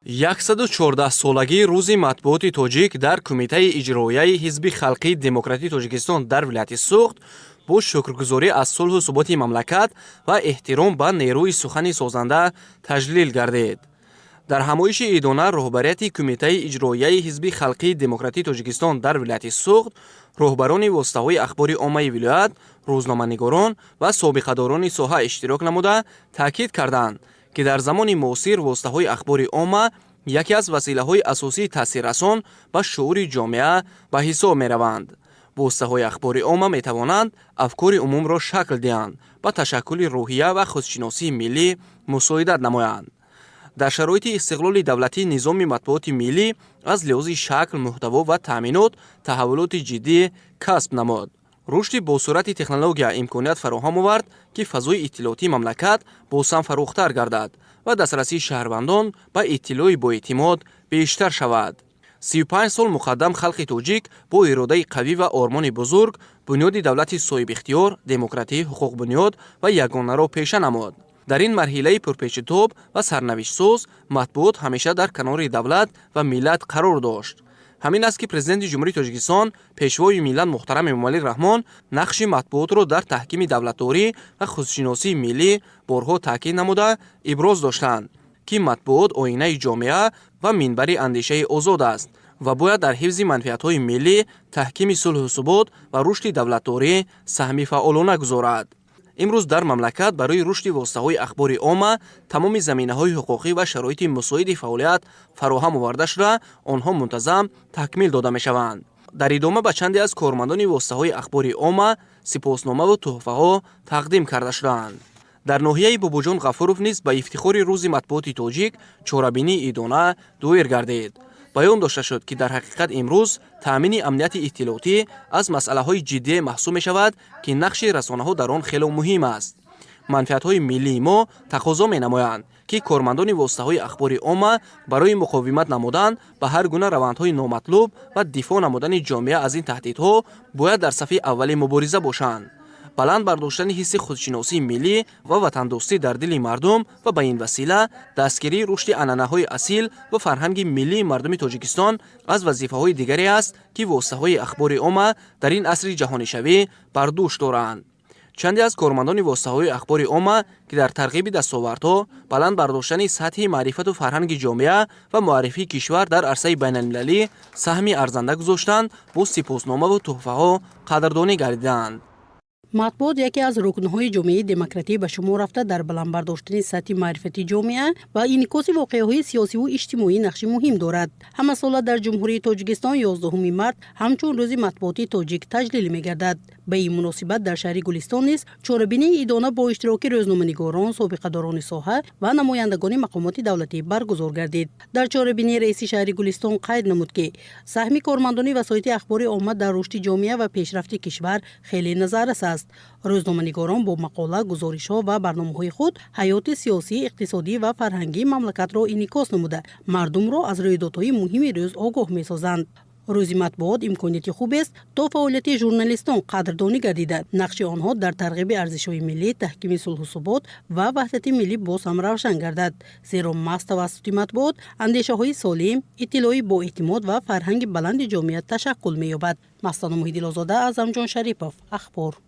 114 солагии рӯзи матбуоти тоҷик дар Кумитаи иҷроияи Ҳизби Халқии Демократии Тоҷикистон дар вилояти Суғд бо шукргузорӣ аз сулҳу суботи мамлакат ва эҳтиром ба нерӯи сухани созанда таҷлил гардид. дар ҳамоиши идона роҳбарияти Кумитаи иҷроияи Ҳизби Халқии Демократии Тоҷикистон дар вилояти Суғд, роҳбарони воситаҳои ахбори оммаи вилоят, рӯзноманигорон ва собиқадорони соҳа иштирок намуда таъкид карданд, ки дар замони муосир воситаҳои ахбори омма яке аз василаҳои асосии таъсиррасон ба шуури ҷомеа ба ҳисоб мераванд. воситаҳои ахбори омма метавонанд афкори умумро шакл диҳанд, ба ташаккули рӯҳия ва худшиносии миллӣ мусоидат намоянд. дар шароити истиқлоли давлатӣ низоми матбуоти миллӣ аз лиҳози шакл, муҳтаво ва таъминот таҳаввулоти ҷиддӣ касб намуд. рушди босуръати технология имконият фароҳам овард, ки фазои иттилоотии мамлакат бозам фарохтар гардад ва дастрасии шаҳрвандон ба иттилои боэътимод бештар шавад. 35 сол муқаддам халқи тоҷик бо иродаи қавӣ ва ормони бузург бунёди давлати соҳибихтиёр, демократӣ, ҳуқуқбунёд ва ягонаро пеша намуд. дар ин марҳилаи пурпечутоб ва сарнавиштсоз матбуот ҳамеша дар канори давлат ва миллат қарор дошт. ҳамин аст ки президенти ҷумҳурии Тоҷикистон, пешвои миллат муҳтарам Эмомалӣ Раҳмон нақши матбуотро дар таҳкими давлатдорӣ ва худшиносии миллӣ борҳо таъкид намуда иброз доштанд, ки матбуот оинаи ҷомеа ва минбари андешаи озод аст ва бояд дар ҳифзи манфиатҳои миллӣ, таҳкими сулҳу субот ва рушди давлатдорӣ саҳми фаъолона гузорад. имрӯз дар мамлакат барои рушди воситаҳои ахбори омма тамоми заминаҳои ҳуқуқӣ ва шароити мусоиди фаъолият фароҳам оварда шуда, онҳо мунтазам такмил дода мешаванд. дар идома ба чанде аз кормандони воситаҳои ахбори омма сипосномаву тӯҳфаҳо тақдим карда шуданд. дар ноҳияи Бобоҷон Ғафуров низ ба ифтихори рӯзи матбуоти тоҷик чорабинии идона доир гардид. баён дошта шуд, ки дар ҳақиқат имрӯз таъмини амнияти иттилоотӣ аз масъалаҳои ҷиддие маҳсуб мешавад, ки нақши расонаҳо дар он хело муҳим аст. манфиатҳои миллии мо тақозо менамоянд, ки кормандони воситаҳои ахбори омма барои муқовимат намудан ба ҳар гуна равандҳои номатлуб ва дифоъ намудани ҷомеа аз ин таҳдидҳо бояд дар сафи аввали мубориза бошанд. баланд бардоштани ҳисси худшиносии миллӣ ва ватандӯстӣ дар дили мардум ва ба ин васила дастгирии рушди анъанаҳои асил ва фарҳанги миллии мардуми Тоҷикистон аз вазифаҳои дигаре аст, ки воситаҳои ахбори омма дар ин асри ҷаҳонишавӣ бар дӯш доранд. чанде аз кормандони воситаҳои ахбори омма, ки дар тарғиби дастовардҳо, баланд бардоштани сатҳи маърифату фарҳанги ҷомеа ва муаррифии кишвар дар арсаи байналмилалӣ саҳми арзанда гузоштанд, бо сипосномаву тӯҳфаҳо қадрдонӣ гардиданд. матбуот яке аз рукнҳои ҷомеаи демократӣ ба шумор рафта дар баландбардоштани сатҳи маърифати ҷомеа ва инъикоси воқеаҳои сиёсиву иҷтимоӣ нақши муҳим дорад. ҳамасола дар ҷумҳурии Тоҷикистон 11 март ҳамчун рӯзи матбуоти тоҷик таҷлил мегардад. ба ин муносибат дар шаҳри Гулистон низ чорабинии идона бо иштироки рӯзноманигорон, собиқадорони соҳа ва намояндагони мақомоти давлатӣ баргузор гардид. дар чорабинӣ раиси шаҳри Гулистон қайд намуд, ки саҳми кормандони васоити ахбори омма дар рушди ҷомеа ва пешрафти кишвар хеле назаррас аст. рӯзноманигорон бо мақола, гузоришҳо ва барномаҳои худ ҳаёти сиёсӣ, иқтисодӣ ва фарҳангии мамлакатро инъикос намуда, мардумро аз рӯйдодҳои муҳими рӯз огоҳ месозанд. рӯзи матбуот имконияти хубест, то фаъолияти журналистон қадрдонӣ гардида, нақши онҳо дар тарғиби арзишҳои миллӣ, таҳкими сулҳусубот ва ваҳдати миллӣ боз ҳам равшан гардад, зеро маҳз тавассути матбуот андешаҳои солим, иттилои боэътимод ва фарҳанги баланди ҷомеа ташаккул меёбад. Мастану Муҳиддилозода, Аъзамҷон Шарипов, Ахбор.